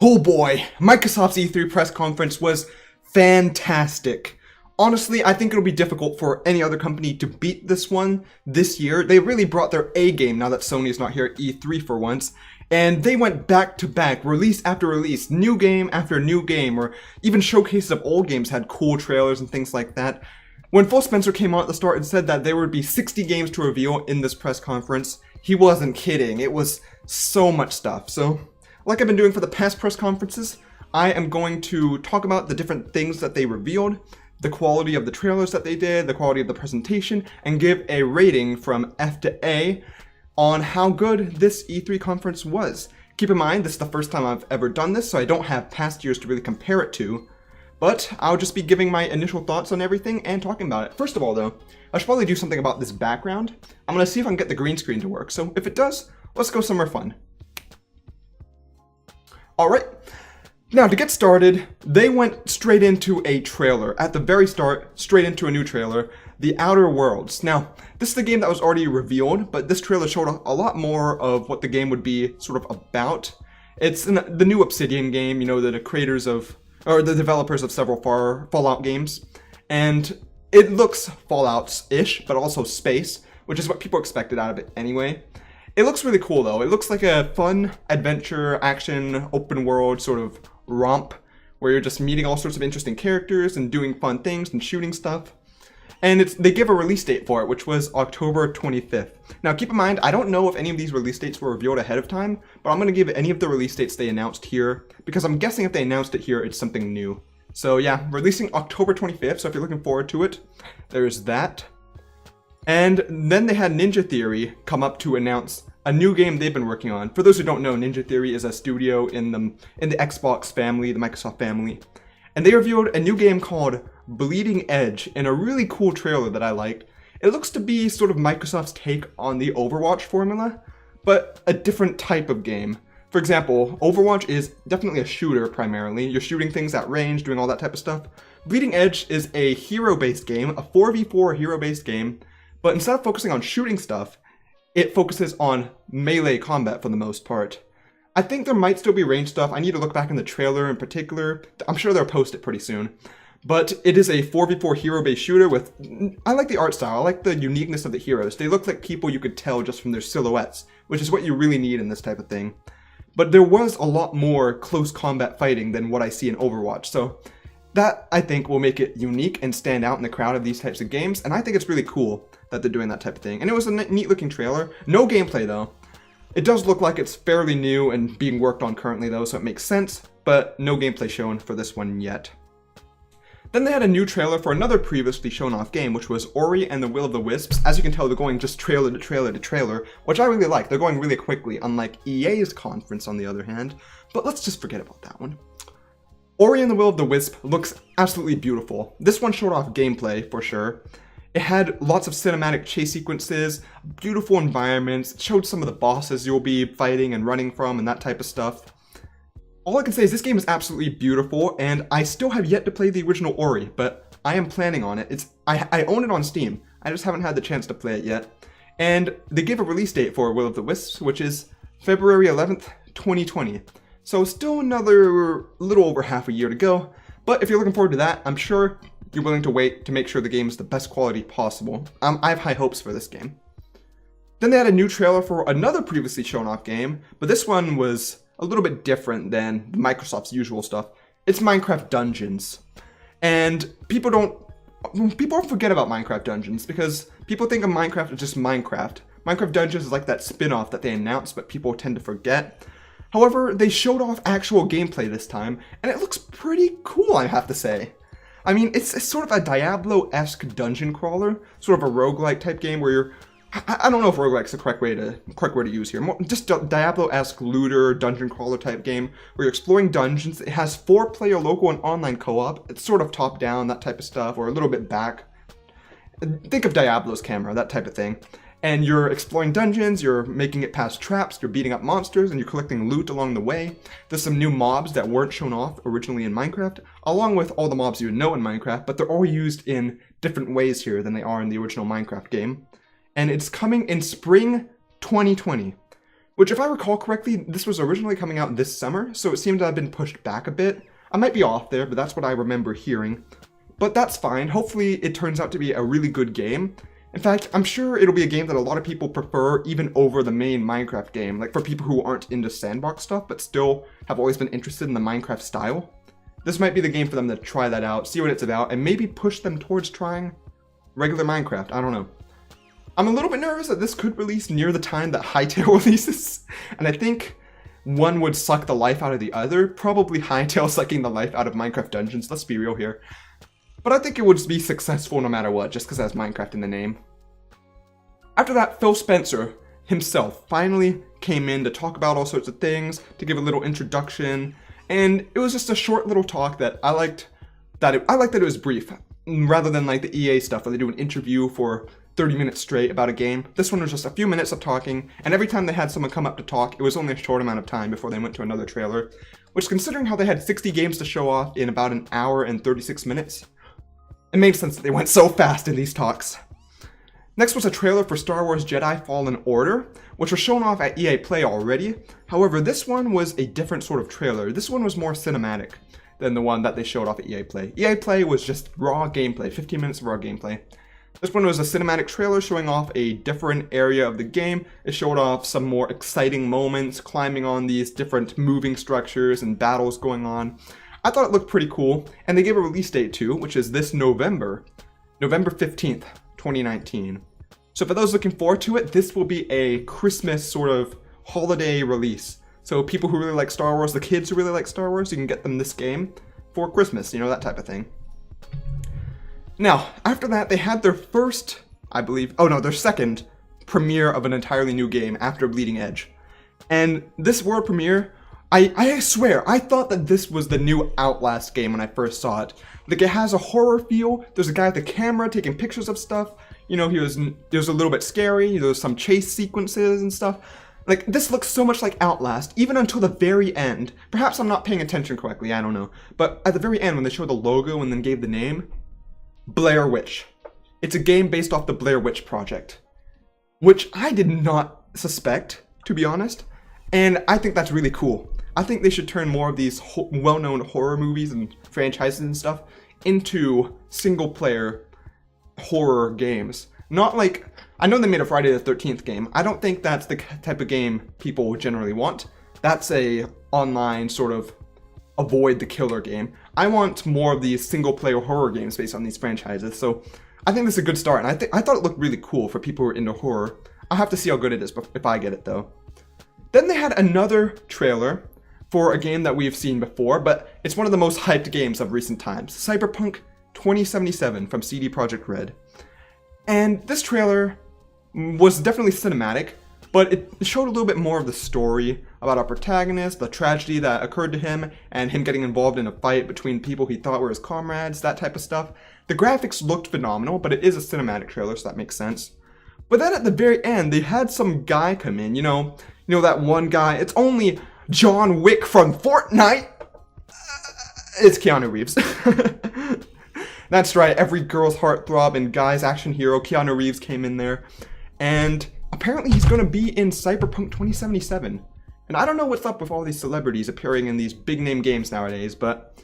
Oh boy, Microsoft's E3 press conference was fantastic. Honestly, I think it'll be difficult for any other company to beat this one this year. They really brought their A game now that Sony is not here at E3 for once. And they went back to back, release after release, new game after new game, or even showcases of old games had cool trailers and things like that. When Phil Spencer came out at the start and said that there would be 60 games to reveal in this press conference, he wasn't kidding. It was so much stuff. So, like I've been doing for the past press conferences, I am going to talk about the different things that they revealed, the quality of the trailers that they did, the quality of the presentation, and give a rating from F to A on how good this E3 conference was. Keep in mind, this is the first time I've ever done this, so I don't have past years to really compare it to, but I'll just be giving my initial thoughts on everything and talking about it. First of all though, I should probably do something about this background. I'm going to see if I can get the green screen to work, so if it does, let's go somewhere fun. Alright, now to get started, they went straight into a trailer. At the very start, straight into a new trailer, The Outer Worlds. Now, this is the game that was already revealed, but this trailer showed a lot more of what the game would be sort of about. It's the new Obsidian game, you know, the creators of, or the developers of several Fallout games. And it looks Fallout-ish, but also space, which is what people expected out of it anyway. It looks really cool though. It looks like a fun adventure, action, open world sort of romp where you're just meeting all sorts of interesting characters and doing fun things and shooting stuff. And they give a release date for it, which was October 25th. Now keep in mind, I don't know if any of these release dates were revealed ahead of time, but I'm going to give any of the release dates they announced here, because I'm guessing if they announced it here, it's something new. So yeah, releasing October 25th, so if you're looking forward to it, there's that. And then they had Ninja Theory come up to announce a new game they've been working on. For those who don't know, Ninja Theory is a studio in the Xbox family, the Microsoft family. And they revealed a new game called Bleeding Edge in a really cool trailer that I liked. It looks to be sort of Microsoft's take on the Overwatch formula, but a different type of game. For example, Overwatch is definitely a shooter primarily. You're shooting things at range, doing all that type of stuff. Bleeding Edge is a hero-based game, a 4v4 hero-based game, but instead of focusing on shooting stuff, it focuses on melee combat for the most part. I think there might still be range stuff. I need to look back in the trailer in particular. I'm sure they'll post it pretty soon. But it is a 4v4 hero-based shooter with... I like the art style. I like the uniqueness of the heroes. They look like people you could tell just from their silhouettes, which is what you really need in this type of thing. But there was a lot more close combat fighting than what I see in Overwatch, so that, I think, will make it unique and stand out in the crowd of these types of games, and I think it's really cool that they're doing that type of thing. And it was a neat looking trailer. No gameplay though. It does look like it's fairly new and being worked on currently though, so it makes sense, but no gameplay shown for this one yet. Then they had a new trailer for another previously shown off game, which was Ori and the Will of the Wisps. As you can tell, they're going just trailer to trailer to trailer, which I really like. They're going really quickly, unlike EA's conference on the other hand. But let's just forget about that one. Ori and the Will of the Wisp looks absolutely beautiful. This one showed off gameplay, for sure. It had lots of cinematic chase sequences, beautiful environments, it showed some of the bosses you'll be fighting and running from and that type of stuff. All I can say is this game is absolutely beautiful, and I still have yet to play the original Ori, but I am planning on it. I own it on Steam, I just haven't had the chance to play it yet. And they gave a release date for Will of the Wisps, which is February 11th, 2020. So still another little over half a year to go, but if you're looking forward to that, I'm sure you're willing to wait to make sure the game is the best quality possible. I have high hopes for this game. Then they had a new trailer for another previously shown off game, but this one was a little bit different than Microsoft's usual stuff. It's Minecraft Dungeons. And people forget about Minecraft Dungeons because people think of Minecraft as just Minecraft. Minecraft Dungeons is like that spin-off that they announced, but people tend to forget. However, they showed off actual gameplay this time, and it looks pretty cool, I have to say. I mean, it's sort of a Diablo-esque dungeon crawler, sort of a roguelike type game where you're... I don't know if roguelike's the correct word to use here. Just a Diablo-esque looter, dungeon crawler type game where you're exploring dungeons. It has 4-player local and online co-op. It's sort of top-down, that type of stuff, or a little bit back. Think of Diablo's camera, that type of thing. And you're exploring dungeons, you're making it past traps, you're beating up monsters, and you're collecting loot along the way. There's some new mobs that weren't shown off originally in Minecraft, along with all the mobs you know in Minecraft, but they're all used in different ways here than they are in the original Minecraft game. And it's coming in spring 2020. which if I recall correctly, this was originally coming out this summer, so it seemed to have been pushed back a bit. I might be off there, but that's what I remember hearing. But that's fine. Hopefully it turns out to be a really good game. In fact, I'm sure it'll be a game that a lot of people prefer even over the main Minecraft game, like for people who aren't into sandbox stuff but still have always been interested in the Minecraft style. This might be the game for them to try that out, see what it's about, and maybe push them towards trying regular Minecraft. I don't know. I'm a little bit nervous that this could release near the time that Hytale releases, and I think one would suck the life out of the other. Probably Hytale sucking the life out of Minecraft Dungeons, let's be real here. But I think it would be successful no matter what, just because it has Minecraft in the name. After that, Phil Spencer himself finally came in to talk about all sorts of things, to give a little introduction, and it was just a short little talk that I liked that it was brief, rather than like the EA stuff where they do an interview for 30 minutes straight about a game. This one was just a few minutes of talking, and every time they had someone come up to talk, it was only a short amount of time before they went to another trailer, which, considering how they had 60 games to show off in about an hour and 36 minutes, it made sense that they went so fast in these talks. Next was a trailer for Star Wars Jedi Fallen Order, which was shown off at EA Play already. However, this one was a different sort of trailer. This one was more cinematic than the one that they showed off at EA Play. EA Play was just raw gameplay, 15 minutes of raw gameplay. This one was a cinematic trailer showing off a different area of the game. It showed off some more exciting moments, climbing on these different moving structures and battles going on. I thought it looked pretty cool, and they gave a release date too, which is this November 15th, 2019. So for those looking forward to it, this will be a Christmas sort of holiday release. So people who really like Star Wars, the kids who really like Star Wars, you can get them this game for Christmas, you know, that type of thing. Now, after that, they had their first, their second premiere of an entirely new game after Bleeding Edge. And this world premiere, I swear, I thought that this was the new Outlast game when I first saw it. Like, it has a horror feel, there's a guy with the camera taking pictures of stuff, you know, it was a little bit scary, there was some chase sequences and stuff. Like, this looks so much like Outlast, even until the very end. Perhaps I'm not paying attention correctly, I don't know. But at the very end, when they showed the logo and then gave the name, Blair Witch. It's a game based off the Blair Witch Project, which I did not suspect, to be honest, and I think that's really cool. I think they should turn more of these well-known horror movies and franchises and stuff into single-player horror games. Not like, I know they made a Friday the 13th game. I don't think that's the type of game people generally want. That's a online sort of avoid the killer game. I want more of these single-player horror games based on these franchises, so I think this is a good start, and I thought it looked really cool for people who are into horror. I'll have to see how good it is if I get it, though. Then they had another trailer for a game that we've seen before, but it's one of the most hyped games of recent times, Cyberpunk 2077 from CD Projekt Red. And this trailer was definitely cinematic, but it showed a little bit more of the story about our protagonist, the tragedy that occurred to him, and him getting involved in a fight between people he thought were his comrades, that type of stuff. The graphics looked phenomenal, but it is a cinematic trailer, so that makes sense. But then at the very end, they had some guy come in, you know that one guy, it's only John Wick from Fortnite. It's Keanu Reeves. That's right, every girl's heartthrob and guy's action hero, Keanu Reeves came in there. And apparently he's going to be in Cyberpunk 2077. And I don't know what's up with all these celebrities appearing in these big name games nowadays, but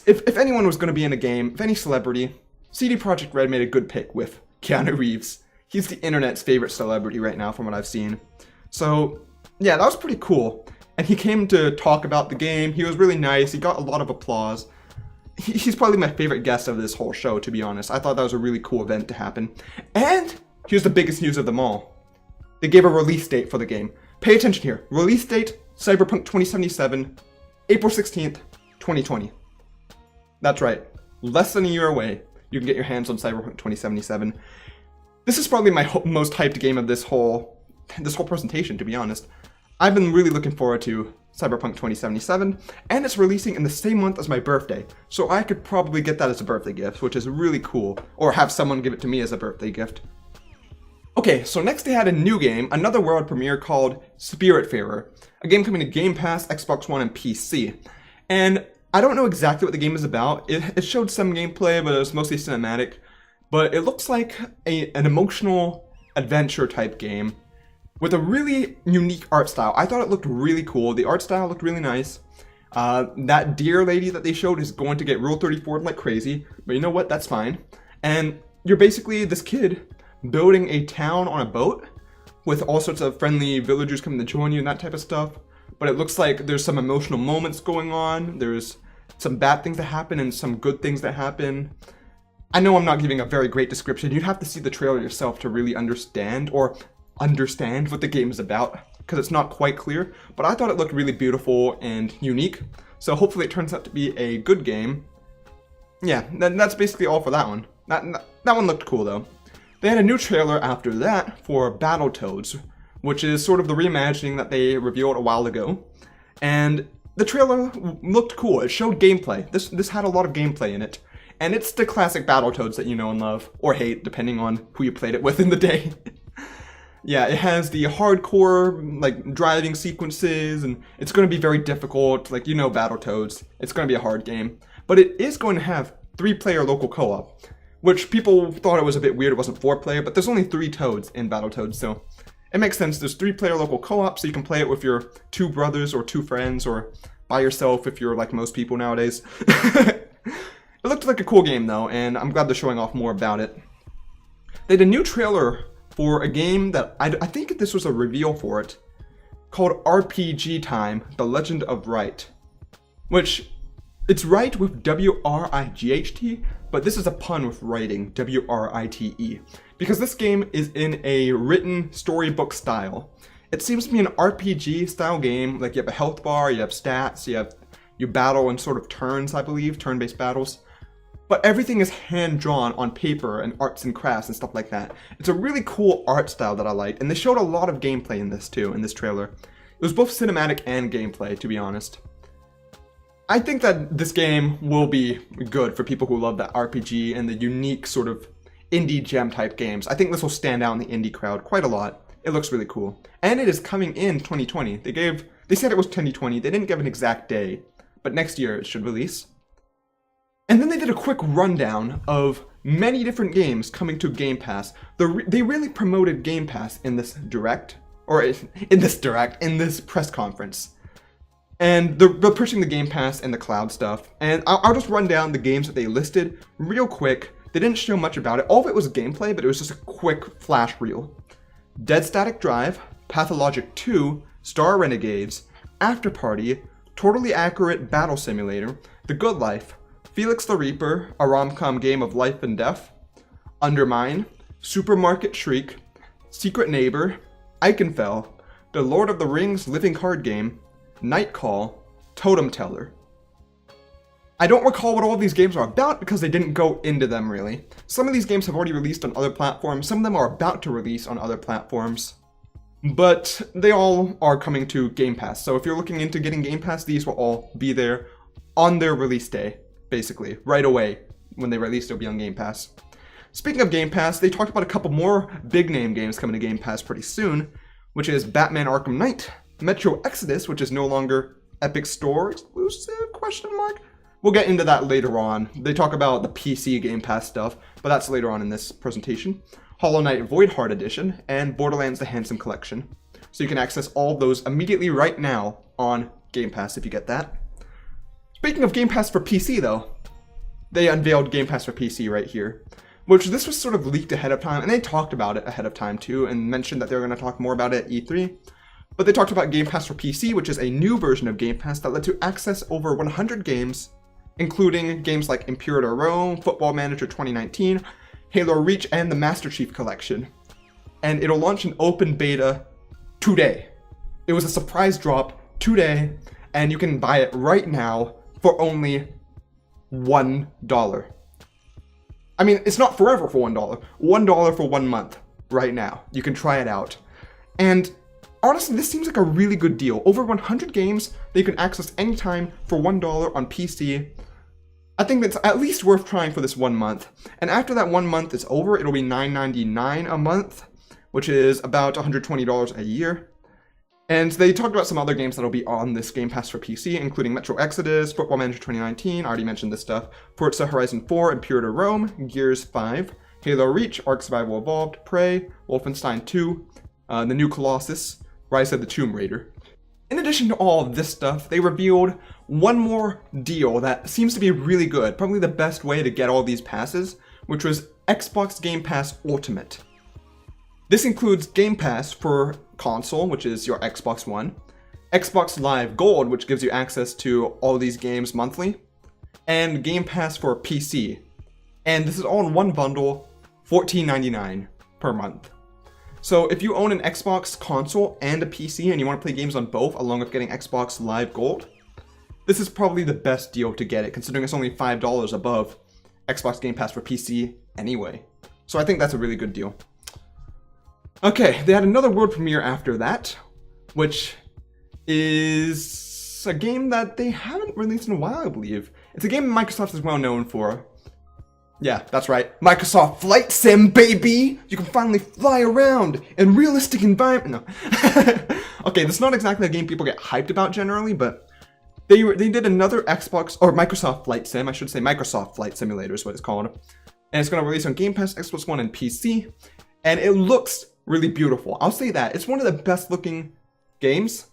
if anyone was going to be in a game, if any celebrity, CD Projekt Red made a good pick with Keanu Reeves. He's the internet's favorite celebrity right now from what I've seen. So yeah, that was pretty cool. And he came to talk about the game. He was really nice. He got a lot of applause. He's probably my favorite guest of this whole show, to be honest. I thought that was a really cool event to happen. And here's the biggest news of them all. They gave a release date for the game. Pay attention here. Release date, Cyberpunk 2077, April 16th, 2020. That's right. Less than a year away, you can get your hands on Cyberpunk 2077. This is probably my most hyped game of this whole presentation, to be honest. I've been really looking forward to Cyberpunk 2077, and it's releasing in the same month as my birthday, so I could probably get that as a birthday gift, which is really cool, or have someone give it to me as a birthday gift. Okay, so next they had a new game, another world premiere called Spiritfarer, a game coming to Game Pass, Xbox One, and PC. And I don't know exactly what the game is about. It showed some gameplay, but it was mostly cinematic, but it looks like an emotional adventure type game, with a really unique art style. I thought it looked really cool. The art style looked really nice. That deer lady that they showed is going to get Rule 34 like crazy, but you know what? That's fine. And you're basically this kid building a town on a boat with all sorts of friendly villagers coming to join you and that type of stuff. But it looks like there's some emotional moments going on. There's some bad things that happen and some good things that happen. I know I'm not giving a very great description. You'd have to see the trailer yourself to really understand what the game is about, because it's not quite clear. But I thought it looked really beautiful and unique. So hopefully it turns out to be a good game. Yeah, that's basically all for that one. That one looked cool though. They had a new trailer after that for Battletoads, which is sort of the reimagining that they revealed a while ago. And the trailer looked cool. It showed gameplay. This had a lot of gameplay in it. And it's the classic Battletoads that you know and love, or hate, depending on who you played it with in the day. Yeah, it has the hardcore, like, driving sequences, and it's going to be very difficult. Like, you know Battletoads. It's going to be a hard game. But it is going to have 3-player local co-op, which people thought it was a bit weird. It wasn't 4-player, but there's only 3 Toads in Battletoads, so it makes sense. There's 3-player local co-op, so you can play it with your 2 brothers or 2 friends, or by yourself if you're like most people nowadays. It looked like a cool game though, and I'm glad they're showing off more about it. They had a new trailer for a game that I think this was a reveal for it, called RPG Time: The Legend of Wright, which it's Wright with W-R-I-G-H-T, but this is a pun with writing, W-R-I-T-E, because this game is in a written storybook style. It seems to be an RPG style game. Like, you have a health bar, you have stats, you battle in sort of turns, I believe, turn-based battles. But everything is hand-drawn on paper and arts and crafts and stuff like that. It's a really cool art style that I liked, and they showed a lot of gameplay in this too, in this trailer. It was both cinematic and gameplay, to be honest. I think that this game will be good for people who love that RPG and the unique sort of indie gem type games. I think this will stand out in the indie crowd quite a lot. It looks really cool. And it is coming in 2020. They said it was 2020. They didn't give an exact day, but next year it should release. And then they did a quick rundown of many different games coming to Game Pass. They really promoted Game Pass in this this press conference. And they're pushing the Game Pass and the cloud stuff. And I'll just run down the games that they listed real quick. They didn't show much about it. All of it was gameplay, but it was just a quick flash reel. Dead Static Drive, Pathologic 2, Star Renegades, After Party, Totally Accurate Battle Simulator, The Good Life, Felix the Reaper, a rom-com game of life and death, Undermine, Supermarket Shriek, Secret Neighbor, Eichenfell, The Lord of the Rings living card game, Night Call, Totem Teller. I don't recall what all of these games are about because they didn't go into them really. Some of these games have already released on other platforms, some of them are about to release on other platforms. But they all are coming to Game Pass, so if you're looking into getting Game Pass, these will all be there on their release day, basically. Right away, when they release, they'll be on Game Pass. Speaking of Game Pass, they talked about a couple more big name games coming to Game Pass pretty soon, which is Batman Arkham Knight, Metro Exodus, which is no longer Epic Store exclusive, ? We'll get into that later on. They talk about the PC Game Pass stuff, but that's later on in this presentation. Hollow Knight Voidheart Edition, and Borderlands The Handsome Collection. So you can access all of those immediately right now on Game Pass if you get that. Speaking of Game Pass for PC though, they unveiled Game Pass for PC right here, which this was sort of leaked ahead of time, and they talked about it ahead of time too, and mentioned that they were going to talk more about it at E3. But they talked about Game Pass for PC, which is a new version of Game Pass that lets you access over 100 games, including games like Imperator Rome, Football Manager 2019, Halo Reach, and the Master Chief Collection. And it'll launch an open beta today. It was a surprise drop today, and you can buy it right now for only $1. I mean, it's not forever for $1. $1 for 1 month right now. You can try it out. And honestly, this seems like a really good deal. Over 100 games that you can access anytime for $1 on PC. I think that's at least worth trying for this 1 month. And after that 1 month is over, it'll be $9.99 a month, which is about $120 a year. And they talked about some other games that'll be on this Game Pass for PC, including Metro Exodus, Football Manager 2019, I already mentioned this stuff, Forza Horizon 4, Imperator Rome, Gears 5, Halo Reach, Ark Survival Evolved, Prey, Wolfenstein 2, the new Colossus, Rise of the Tomb Raider. In addition to all of this stuff, they revealed one more deal that seems to be really good, probably the best way to get all these passes, which was Xbox Game Pass Ultimate. This includes Game Pass for console, which is your Xbox One, Xbox Live Gold, which gives you access to all these games monthly, and Game Pass for PC. And this is all in one bundle, $14.99 per month. So if you own an Xbox console and a PC and you want to play games on both along with getting Xbox Live Gold, this is probably the best deal to get it, considering it's only $5 above Xbox Game Pass for PC anyway. So I think that's a really good deal. Okay, they had another world premiere after that, which is a game that they haven't released in a while, I believe. It's a game Microsoft is well known for. Yeah, that's right. Microsoft Flight Sim, baby! You can finally fly around in realistic environment. No. Okay, this is not exactly a game people get hyped about generally, but they did another Xbox, or Microsoft Flight Sim, I should say Microsoft Flight Simulator is what it's called. And it's going to release on Game Pass, Xbox One, and PC. And it looks really beautiful. I'll say that. It's one of the best looking games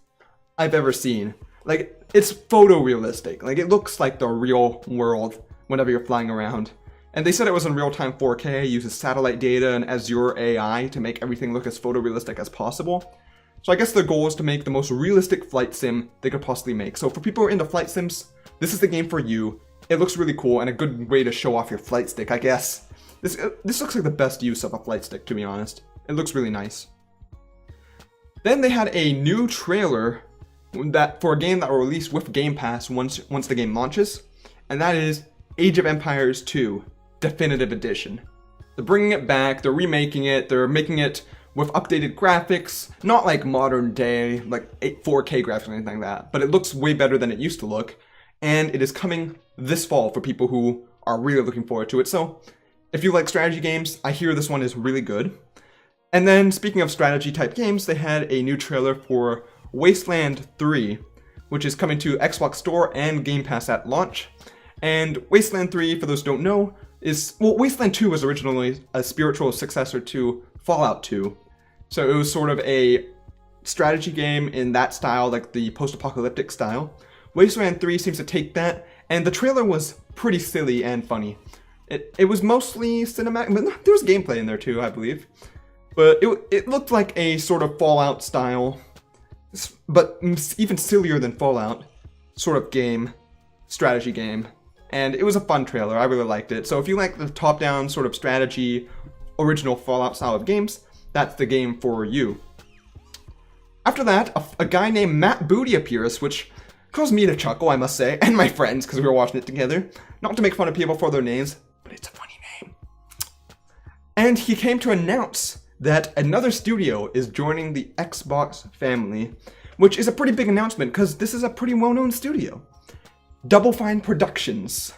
I've ever seen. Like, it's photorealistic. Like, it looks like the real world whenever you're flying around. And they said it was in real-time 4K, uses satellite data and Azure AI to make everything look as photorealistic as possible. So I guess their goal is to make the most realistic flight sim they could possibly make. So for people who are into flight sims, this is the game for you. It looks really cool and a good way to show off your flight stick, I guess. This looks like the best use of a flight stick, to be honest. It looks really nice. Then they had a new trailer for a game that will release with Game Pass once the game launches, and that is Age of Empires 2 Definitive Edition. They're bringing it back, they're remaking it, they're making it with updated graphics, not like modern day, like 4K graphics or anything like that, but it looks way better than it used to look, and it is coming this fall for people who are really looking forward to it. So if you like strategy games, I hear this one is really good. And then speaking of strategy type games, they had a new trailer for Wasteland 3, which is coming to Xbox Store and Game Pass at launch. And Wasteland 3, for those who don't know, Wasteland 2 was originally a spiritual successor to Fallout 2. So it was sort of a strategy game in that style, like the post-apocalyptic style. Wasteland 3 seems to take that, and the trailer was pretty silly and funny. It was mostly cinematic, but there was gameplay in there too, I believe. But it looked like a sort of Fallout style, but even sillier than Fallout, sort of game, strategy game. And it was a fun trailer, I really liked it. So if you like the top-down sort of strategy, original Fallout style of games, that's the game for you. After that, a guy named Matt Booty appears, which caused me to chuckle, I must say, and my friends, because we were watching it together. Not to make fun of people for their names, but it's a funny name. And he came to announce that another studio is joining the Xbox family, which is a pretty big announcement, because this is a pretty well-known studio. Double Fine Productions.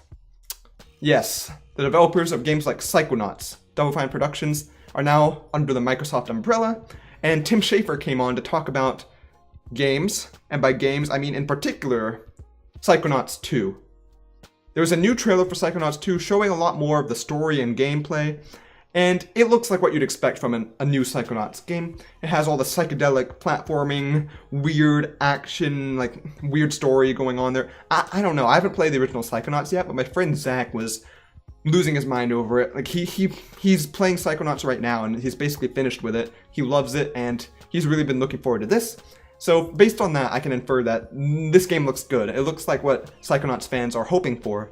Yes, the developers of games like Psychonauts, Double Fine Productions, are now under the Microsoft umbrella, and Tim Schafer came on to talk about games, and by games I mean in particular Psychonauts 2. There was a new trailer for Psychonauts 2 showing a lot more of the story and gameplay, and it looks like what you'd expect from a new Psychonauts game. It has all the psychedelic platforming, weird action, like weird story going on there. I don't know, I haven't played the original Psychonauts yet, but my friend Zach was losing his mind over it. Like he's playing Psychonauts right now, and he's basically finished with it. He loves it, and he's really been looking forward to this. So based on that, I can infer that this game looks good. It looks like what Psychonauts fans are hoping for.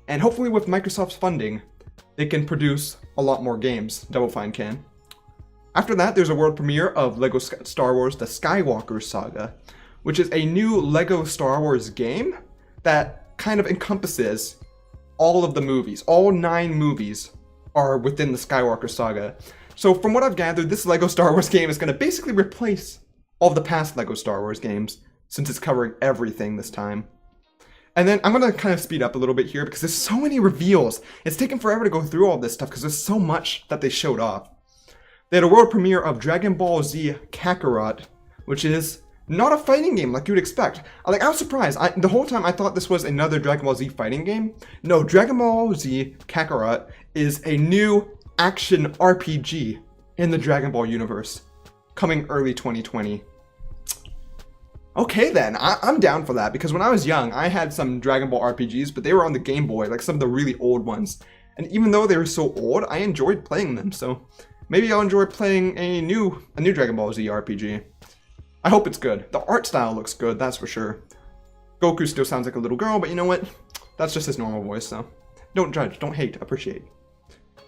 And hopefully with Microsoft's funding, they can produce a lot more games. Double Fine can. After that, there's a world premiere of LEGO Star Wars The Skywalker Saga, which is a new LEGO Star Wars game that kind of encompasses all of the movies. All 9 movies are within the Skywalker Saga. So from what I've gathered, this LEGO Star Wars game is going to basically replace all of the past LEGO Star Wars games, since it's covering everything this time. And then I'm going to kind of speed up a little bit here because there's so many reveals. It's taken forever to go through all this stuff because there's so much that they showed off. They had a world premiere of Dragon Ball Z Kakarot, which is not a fighting game like you'd expect. I was surprised. The whole time I thought this was another Dragon Ball Z fighting game. No, Dragon Ball Z Kakarot is a new action RPG in the Dragon Ball universe. coming early 2020. Okay then, I'm down for that, because when I was young, I had some Dragon Ball RPGs, but they were on the Game Boy, like some of the really old ones. And even though they were so old, I enjoyed playing them, so maybe I'll enjoy playing a new Dragon Ball Z RPG. I hope it's good. The art style looks good, that's for sure. Goku still sounds like a little girl, but you know what? That's just his normal voice, so don't judge, don't hate, appreciate.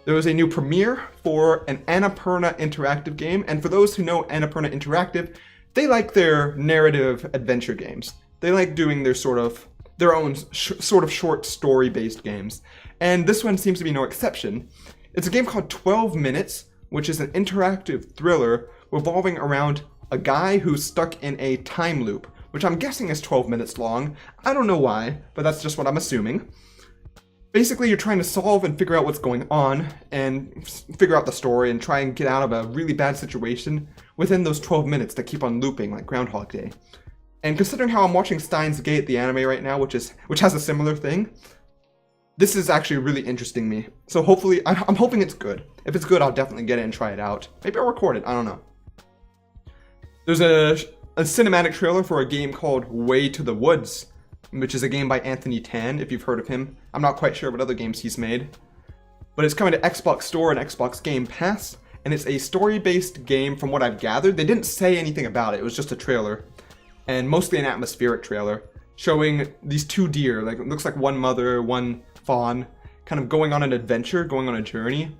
There was a new premiere for an Annapurna Interactive game, and for those who know Annapurna Interactive, they like their narrative adventure games. They like doing their own sort of short story-based games. And this one seems to be no exception. It's a game called 12 Minutes, which is an interactive thriller revolving around a guy who's stuck in a time loop, which I'm guessing is 12 minutes long. I don't know why, but that's just what I'm assuming. Basically, you're trying to solve and figure out what's going on, and figure out the story, and try and get out of a really bad situation within those 12 minutes that keep on looping like Groundhog Day. And considering how I'm watching Steins Gate, the anime right now, which has a similar thing, this is actually really interesting me. So hopefully, I'm hoping it's good. If it's good, I'll definitely get it and try it out. Maybe I'll record it, I don't know. There's a cinematic trailer for a game called Way to the Woods, which is a game by Anthony Tan, if you've heard of him. I'm not quite sure what other games he's made. But it's coming to Xbox Store and Xbox Game Pass, and it's a story-based game from what I've gathered. They didn't say anything about it, it was just a trailer. And mostly an atmospheric trailer, showing these two deer, like it looks like one mother, one fawn, kind of going on an adventure, going on a journey.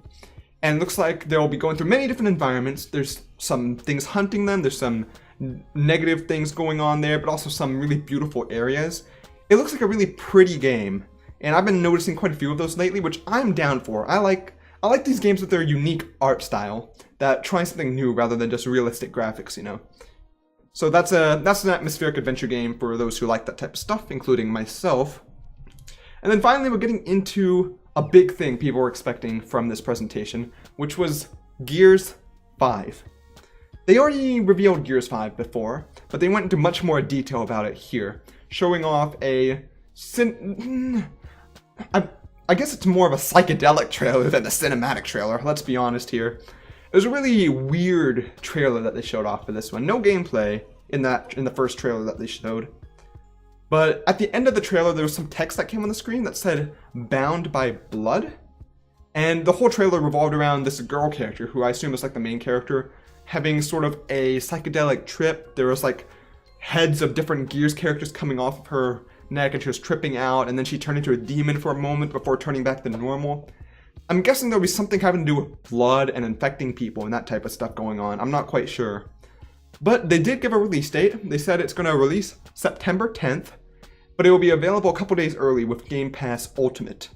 And it looks like they'll be going through many different environments. There's some things hunting them, there's some negative things going on there, but also some really beautiful areas. It looks like a really pretty game, and I've been noticing quite a few of those lately, which I'm down for. I like these games with their unique art style, that try something new rather than just realistic graphics, you know. So that's an atmospheric adventure game for those who like that type of stuff, including myself. And then finally, we're getting into a big thing people were expecting from this presentation, which was Gears 5. They already revealed Gears 5 before, but they went into much more detail about it here, showing off I guess it's more of a psychedelic trailer than a cinematic trailer, let's be honest here. It was a really weird trailer that they showed off for this one. No gameplay in the first trailer that they showed. But at the end of the trailer, there was some text that came on the screen that said, "Bound by Blood?" And the whole trailer revolved around this girl character, who I assume is like the main character, having sort of a psychedelic trip. There was like heads of different Gears characters coming off of her neck, and she was tripping out, and then she turned into a demon for a moment before turning back to normal. I'm guessing there'll be something having to do with blood and infecting people and that type of stuff going on. I'm not quite sure. But they did give a release date. They said it's going to release September 10th, but it will be available a couple days early with Game Pass Ultimate.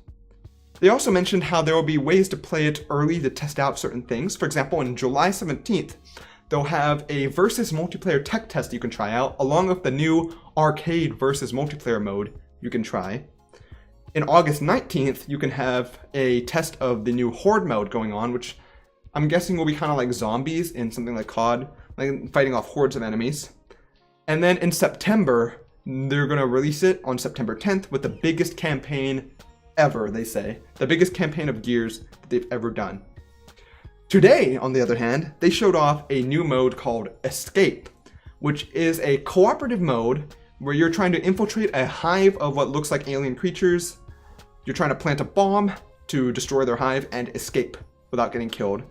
They also mentioned how there will be ways to play it early to test out certain things. For example, on July 17th, they'll have a versus multiplayer tech test you can try out, along with the new arcade versus multiplayer mode you can try. In August 19th, you can have a test of the new Horde mode going on, which I'm guessing will be kind of like zombies in something like COD, like fighting off hordes of enemies. And then in September, they're going to release it on September 10th with the biggest campaign ever, they say. The biggest campaign of Gears that they've ever done. Today, on the other hand, they showed off a new mode called Escape, which is a cooperative mode where you're trying to infiltrate a hive of what looks like alien creatures. You're trying to plant a bomb to destroy their hive and escape without getting killed.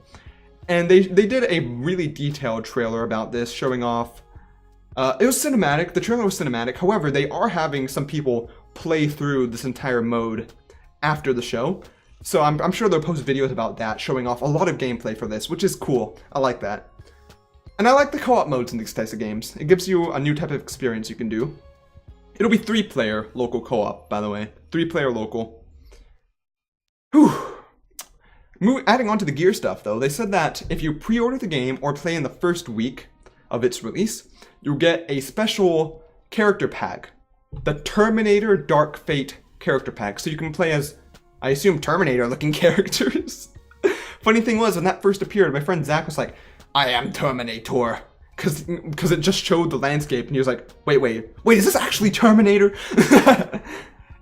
And they did a really detailed trailer about this, showing off. It was cinematic, the trailer was cinematic, however, they are having some people play through this entire mode after the show. So I'm sure they'll post videos about that, showing off a lot of gameplay for this, which is cool. I like that. And I like the co-op modes in these types of games. It gives you a new type of experience you can do. It'll be 3-player local co-op, by the way. 3-player local. Whew. Adding on to the Gear stuff, though, they said that if you pre-order the game or play in the first week of its release, you'll get a special character pack. The Terminator Dark Fate character pack. So you can play as, I assume, Terminator-looking characters. Funny thing was, when that first appeared, my friend Zach was like, "I am Terminator." Because it just showed the landscape, and he was like, wait, is this actually Terminator? It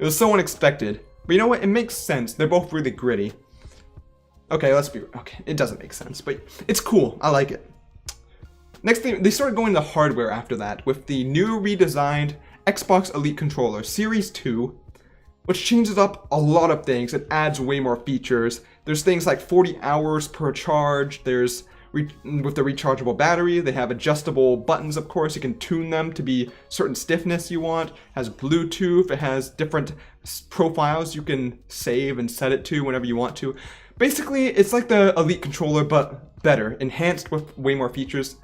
was so unexpected. But you know what? It makes sense. They're both really gritty. Okay, it doesn't make sense, but it's cool. I like it. Next thing, they started going to hardware after that with the new redesigned Xbox Elite controller, Series 2, which changes up a lot of things. It adds way more features. There's things like 40 hours per charge. There's, with the rechargeable battery, they have adjustable buttons, of course. You can tune them to be certain stiffness you want. It has Bluetooth. It has different profiles you can save and set it to whenever you want to. Basically, it's like the Elite controller, but better, enhanced with way more features.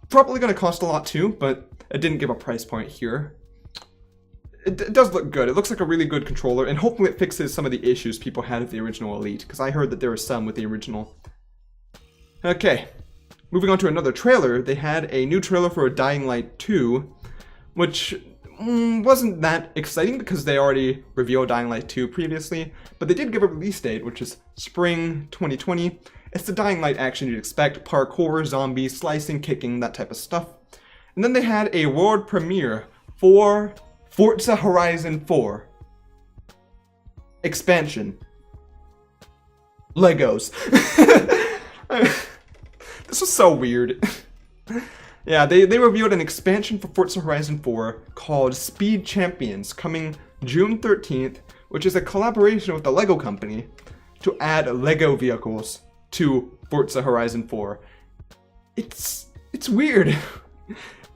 Probably going to cost a lot too, but it didn't give a price point here. It does look good. It looks like a really good controller, and hopefully it fixes some of the issues people had with the original Elite, because I heard that there were some with the original. Okay, moving on to another trailer. They had a new trailer for Dying Light 2, which wasn't that exciting because they already revealed Dying Light 2 previously, but they did give a release date, which is spring 2020. It's the Dying Light action you'd expect: parkour, zombies, slicing, kicking, that type of stuff. And then they had a world premiere for Forza Horizon 4 expansion. Legos. This was so weird. Yeah, they revealed an expansion for Forza Horizon 4 called Speed Champions, coming June 13th, which is a collaboration with the Lego company to add Lego vehicles to Forza Horizon 4. It's weird.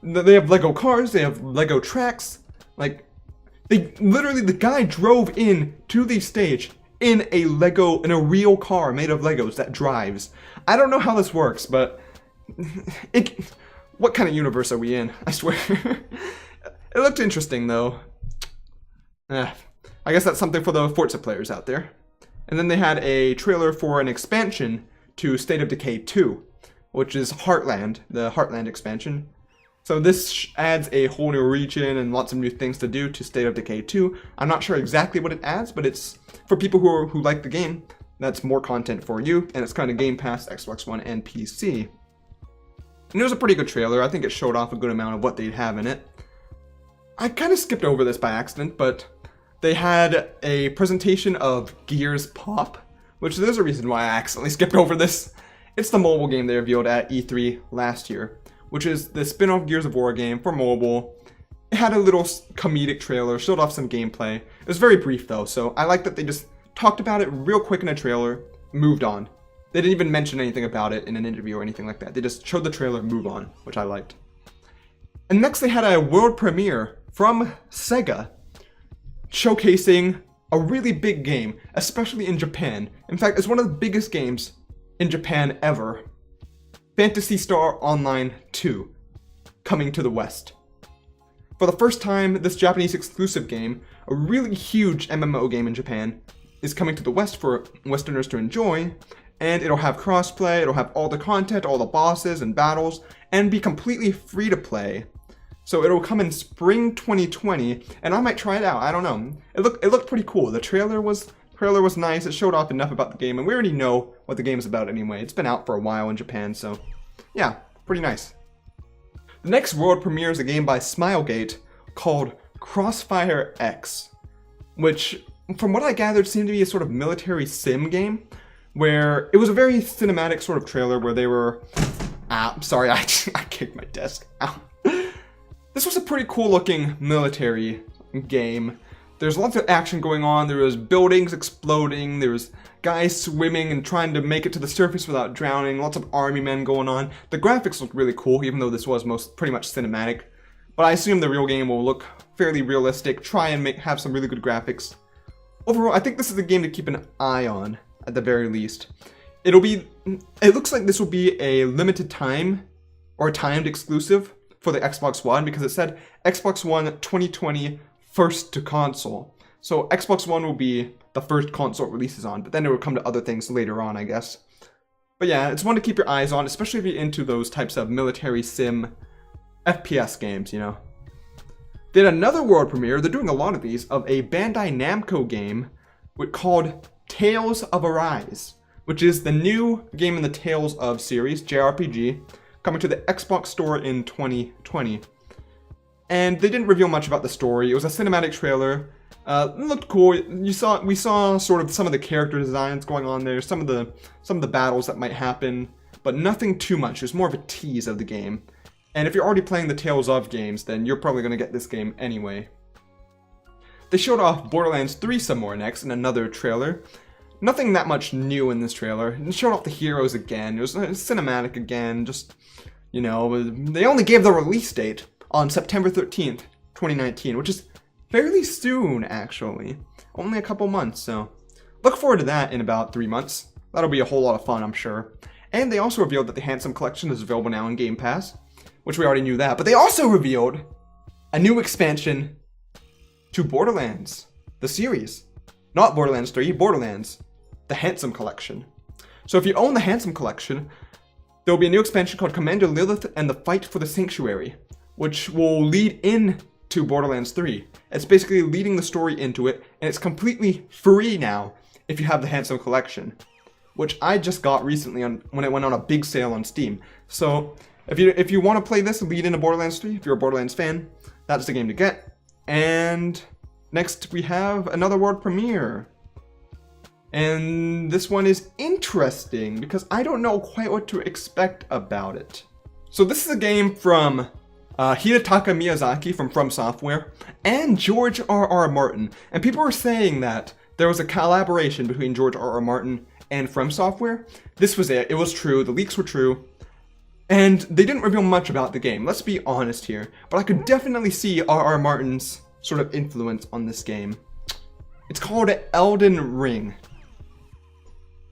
They have Lego cars, they have Lego tracks. Like, the guy drove in to the stage in a real car made of Legos that drives. I don't know how this works, but what kind of universe are we in? I swear. It looked interesting though. I guess that's something for the Forza players out there. And then they had a trailer for an expansion to State of Decay 2, which is Heartland, the Heartland expansion. So this adds a whole new region and lots of new things to do to State of Decay 2. I'm not sure exactly what it adds, but it's for people who like the game. That's more content for you, and it's kind of Game Pass, Xbox One, and PC. And it was a pretty good trailer. I think it showed off a good amount of what they'd have in it. I kind of skipped over this by accident, but they had a presentation of Gears Pop, which there's a reason why I accidentally skipped over this. It's the mobile game they revealed at E3 last year, which is the spin-off Gears of War game for mobile. It had a little comedic trailer, showed off some gameplay. It was very brief though, so I like that they just talked about it real quick in a trailer, moved on. They didn't even mention anything about it in an interview or anything like that. They just showed the trailer and move on, which I liked. And next they had a world premiere from Sega, showcasing a really big game, especially in Japan. In fact, it's one of the biggest games in Japan ever. Phantasy Star Online 2, coming to the West. For the first time, this Japanese exclusive game, a really huge MMO game in Japan, is coming to the West for Westerners to enjoy, and it'll have crossplay, it'll have all the content, all the bosses and battles, and be completely free to play. So it'll come in spring 2020, and I might try it out. I don't know. It looked pretty cool. The trailer was nice. It showed off enough about the game, and we already know what the game's about anyway. It's been out for a while in Japan, so yeah, pretty nice. The next world premiere is a game by Smilegate called Crossfire X, which, from what I gathered, seemed to be a sort of military sim game, where it was a very cinematic sort of trailer where they were... sorry, I kicked my desk. Ow. This was a pretty cool looking military game. There's lots of action going on. There was buildings exploding. There was guys swimming and trying to make it to the surface without drowning. Lots of army men going on. The graphics looked really cool, even though this was pretty much cinematic. But I assume the real game will look fairly realistic. Try and have some really good graphics. Overall, I think this is a game to keep an eye on, at the very least. It looks like this will be a limited time or timed exclusive for the Xbox One, because it said Xbox One 2020 first to console. So Xbox One will be the first console it releases on, but then it will come to other things later on, I guess. But yeah, it's one to keep your eyes on, especially if you're into those types of military sim FPS games, you know. Then another world premiere, they're doing a lot of these, of a Bandai Namco game called Tales of Arise, which is the new game in the Tales of series, JRPG, coming to the Xbox Store in 2020. And they didn't reveal much about the story. It was a cinematic trailer. It looked cool. We saw sort of some of the character designs going on there, some of the battles that might happen. but nothing too much. It was more of a tease of the game. And if you're already playing the Tales of games, then you're probably going to get this game anyway. They showed off Borderlands 3 some more next in another trailer. Nothing that much new in this trailer. It showed off the heroes again. It was cinematic again. Just, you know, they only gave the release date on September 13th, 2019, which is fairly soon, actually. Only a couple months, so look forward to that in about 3 months. That'll be a whole lot of fun, I'm sure. And they also revealed that the Handsome Collection is available now in Game Pass, which we already knew that. But they also revealed a new expansion to Borderlands, the series. Not Borderlands 3, Borderlands, the Handsome Collection. So if you own the Handsome Collection, there will be a new expansion called Commander Lilith and the Fight for the Sanctuary, which will lead in to Borderlands 3. It's basically leading the story into it, and it's completely free now if you have the Handsome Collection, which I just got recently when it went on a big sale on Steam. So if you want to play this and lead into Borderlands 3, if you're a Borderlands fan, that's the game to get. And next we have another world premiere. And this one is interesting because I don't know quite what to expect about it. So this is a game from Hidetaka Miyazaki from Software and George R.R. Martin. And people were saying that there was a collaboration between George R.R. Martin and From Software. This was it. It was true. The leaks were true. And they didn't reveal much about the game. Let's be honest here. But I could definitely see R.R. Martin's sort of influence on this game. It's called Elden Ring.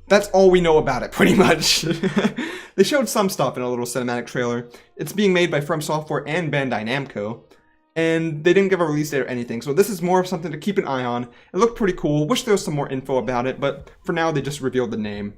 That's all we know about it, pretty much. They showed some stuff in a little cinematic trailer. It's being made by From Software and Bandai Namco. And they didn't give a release date or anything, so this is more of something to keep an eye on. It looked pretty cool. Wish there was some more info about it, but for now they just revealed the name.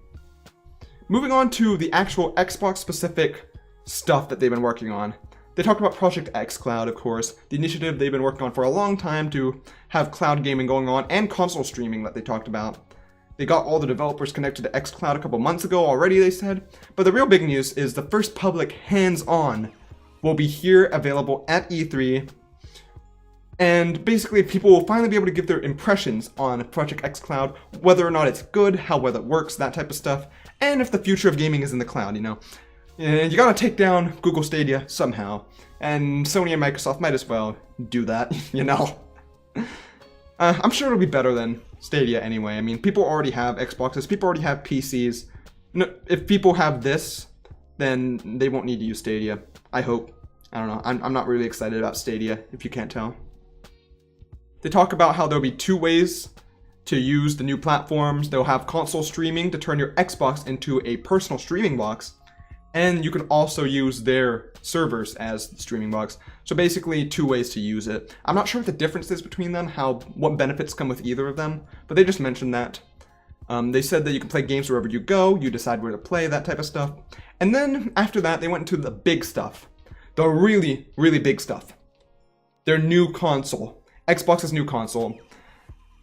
Moving on to the actual Xbox-specific stuff that they've been working on. They talked about Project xCloud, of course, the initiative they've been working on for a long time to have cloud gaming going on, and console streaming that they talked about. They got all the developers connected to xCloud a couple months ago already, they said. But the real big news is the first public hands-on will be here, available at E3. And basically, people will finally be able to give their impressions on Project xCloud, whether or not it's good, how well it works, that type of stuff, and if the future of gaming is in the cloud, you know. And you gotta take down Google Stadia somehow, and Sony and Microsoft might as well do that, you know. I'm sure it'll be better than Stadia anyway. I mean, people already have Xboxes, people already have PCs. No, if people have this, then they won't need to use Stadia. I hope. I don't know. I'm not really excited about Stadia, if you can't tell. They talk about how there'll be 2 ways to use the new platforms. They'll have console streaming to turn your Xbox into a personal streaming box. And you can also use their servers as the streaming box. So basically 2 ways to use it. I'm not sure what the difference is between them, what benefits come with either of them, but they just mentioned that. They said that you can play games wherever you go, you decide where to play, that type of stuff. And then after that, they went into the big stuff. The really, really big stuff. Their new console. Xbox's new console.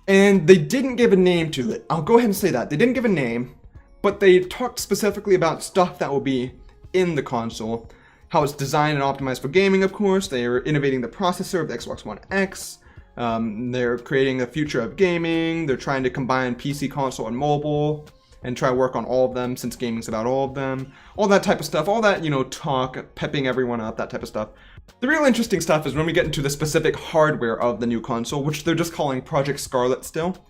And they didn't give a name to it. I'll go ahead and say that. They didn't give a name, but they talked specifically about stuff that will be in the console. How it's designed and optimized for gaming, of course. They are innovating the processor of the Xbox One X. They're creating the future of gaming. They're trying to combine PC, console, and mobile, and try to work on all of them, since gaming's about all of them. All that type of stuff. All that, you know, talk, pepping everyone up, that type of stuff. The real interesting stuff is when we get into the specific hardware of the new console, which they're just calling Project Scarlet still.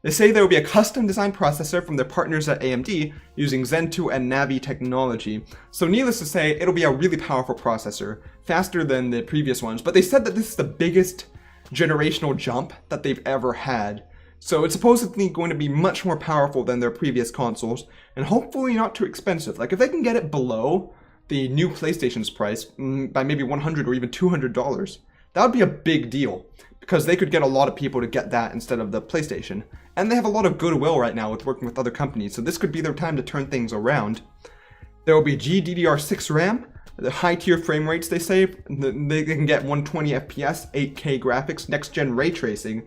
They say there will be a custom-designed processor from their partners at AMD using Zen 2 and Navi technology. So needless to say, it'll be a really powerful processor, faster than the previous ones, but they said that this is the biggest generational jump that they've ever had. So it's supposedly going to be much more powerful than their previous consoles, and hopefully not too expensive. Like, if they can get it below the new PlayStation's price by maybe $100 or even $200, that would be a big deal, because they could get a lot of people to get that instead of the PlayStation. And they have a lot of goodwill right now with working with other companies, so this could be their time to turn things around. There will be GDDR6 RAM, the high-tier frame rates, they say. They can get 120 FPS, 8K graphics, next-gen ray tracing.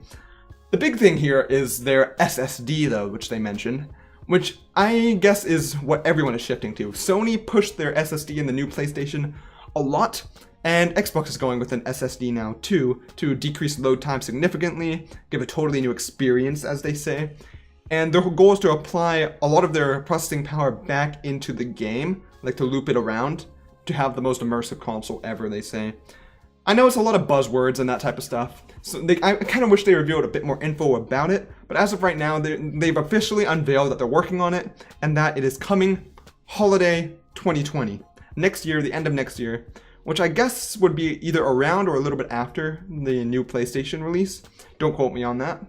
The big thing here is their SSD, though, which they mentioned, which I guess is what everyone is shifting to. Sony pushed their SSD in the new PlayStation a lot, and Xbox is going with an SSD now too, to decrease load time significantly, give a totally new experience, as they say. And their goal is to apply a lot of their processing power back into the game like to loop it around to have the most immersive console ever, they say. I know it's a lot of buzzwords and that type of stuff, so I kind of wish they revealed a bit more info about it, but as of right now, they've officially unveiled that they're working on it, and that it is coming holiday 2020. Next year, the end of next year, which I guess would be either around or a little bit after the new PlayStation release. Don't quote me on that.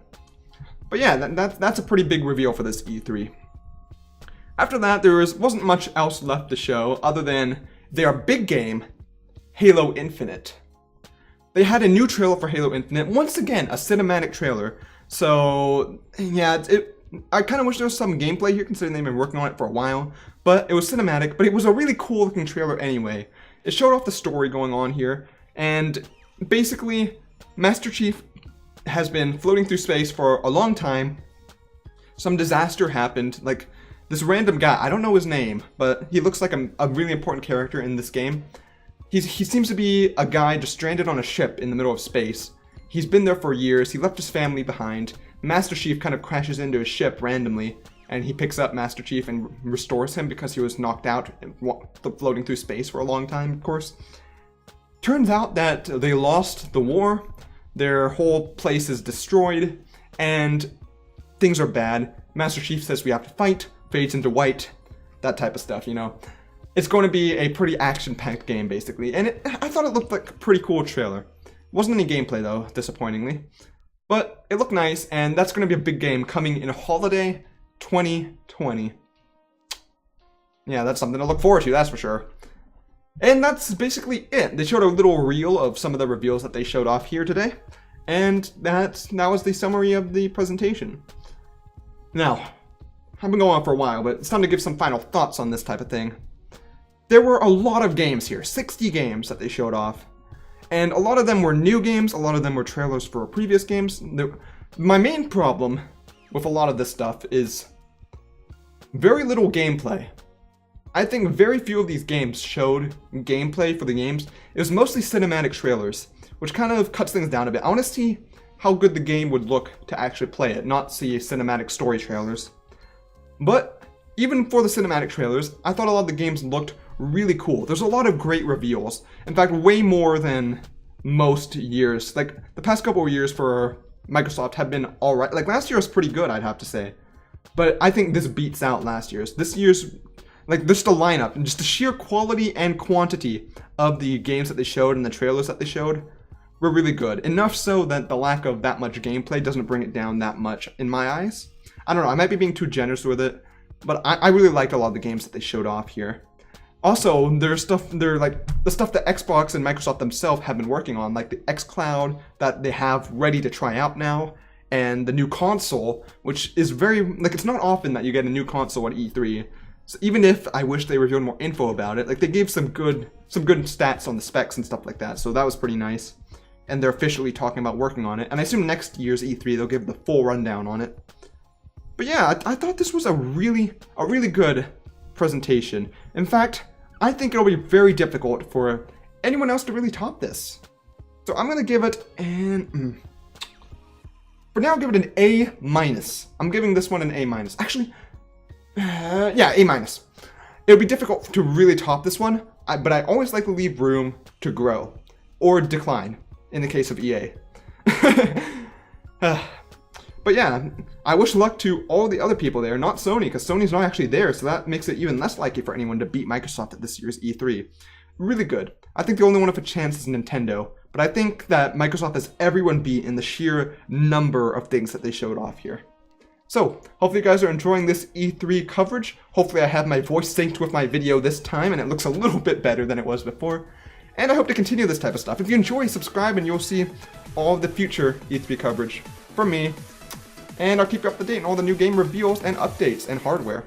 But yeah, that's a pretty big reveal for this E3. After that, there wasn't much else left to show other than their big game, Halo Infinite. They had a new trailer for Halo Infinite, once again, a cinematic trailer. So, yeah, I kind of wish there was some gameplay here, considering they've been working on it for a while. But it was cinematic, but it was a really cool looking trailer anyway. It showed off the story going on here, and basically, Master Chief has been floating through space for a long time. Some disaster happened, like this random guy, I don't know his name, but he looks like a really important character in this game. He seems to be a guy just stranded on a ship in the middle of space. He's been there for years, he left his family behind. Master Chief kind of crashes into his ship randomly, and he picks up Master Chief and restores him because he was knocked out floating through space for a long time, of course. Turns out that they lost the war, their whole place is destroyed, and things are bad. Master Chief says we have to fight, fades into white, that type of stuff, you know. It's going to be a pretty action-packed game, basically, and I thought it looked like a pretty cool trailer. Wasn't any gameplay, though, disappointingly. But it looked nice, and that's going to be a big game coming in holiday 2020. Yeah, that's something to look forward to, that's for sure. And that's basically it. They showed a little reel of some of the reveals that they showed off here today, and that was the summary of the presentation. Now, I've been going on for a while, but it's time to give some final thoughts on this type of thing. There were a lot of games here, 60 games that they showed off. And a lot of them were new games, a lot of them were trailers for previous games. My main problem with a lot of this stuff is very little gameplay. I think very few of these games showed gameplay for the games. It was mostly cinematic trailers, which kind of cuts things down a bit. I want to see how good the game would look to actually play it, not see cinematic story trailers. But even for the cinematic trailers, I thought a lot of the games looked really cool. There's a lot of great reveals. In fact, way more than most years. Like, the past couple of years for Microsoft have been alright. Like, last year was pretty good, I'd have to say. But I think this beats out last year's. This year's, like, just the lineup, and just the sheer quality and quantity of the games that they showed and the trailers that they showed were really good. Enough so that the lack of that much gameplay doesn't bring it down that much in my eyes. I don't know, I might be being too generous with it, but I really liked a lot of the games that they showed off here. Also, there's like the stuff that Xbox and Microsoft themselves have been working on, like the xCloud that they have ready to try out now, and the new console, which is very, like, it's not often that you get a new console at E3. So even if I wish they revealed more info about it, like, they gave some good stats on the specs and stuff like that, so that was pretty nice. And they're officially talking about working on it, and I assume next year's E3 they'll give the full rundown on it. But yeah, I thought this was a really good presentation. In fact, I think it'll be very difficult for anyone else to really top this. So I'm gonna give it for now, I'll give it an A-. I'm giving this one an A-. Actually, yeah, A-. It'll be difficult to really top this one, but I always like to leave room to grow or decline in the case of EA. But yeah, I wish luck to all the other people there, not Sony, because Sony's not actually there, so that makes it even less likely for anyone to beat Microsoft at this year's E3. Really good. I think the only one with a chance is Nintendo, but I think that Microsoft has everyone beat in the sheer number of things that they showed off here. So, hopefully you guys are enjoying this E3 coverage. Hopefully I have my voice synced with my video this time, and it looks a little bit better than it was before. And I hope to continue this type of stuff. If you enjoy, subscribe, and you'll see all of the future E3 coverage from me. And I'll keep you up to date on all the new game reveals and updates and hardware.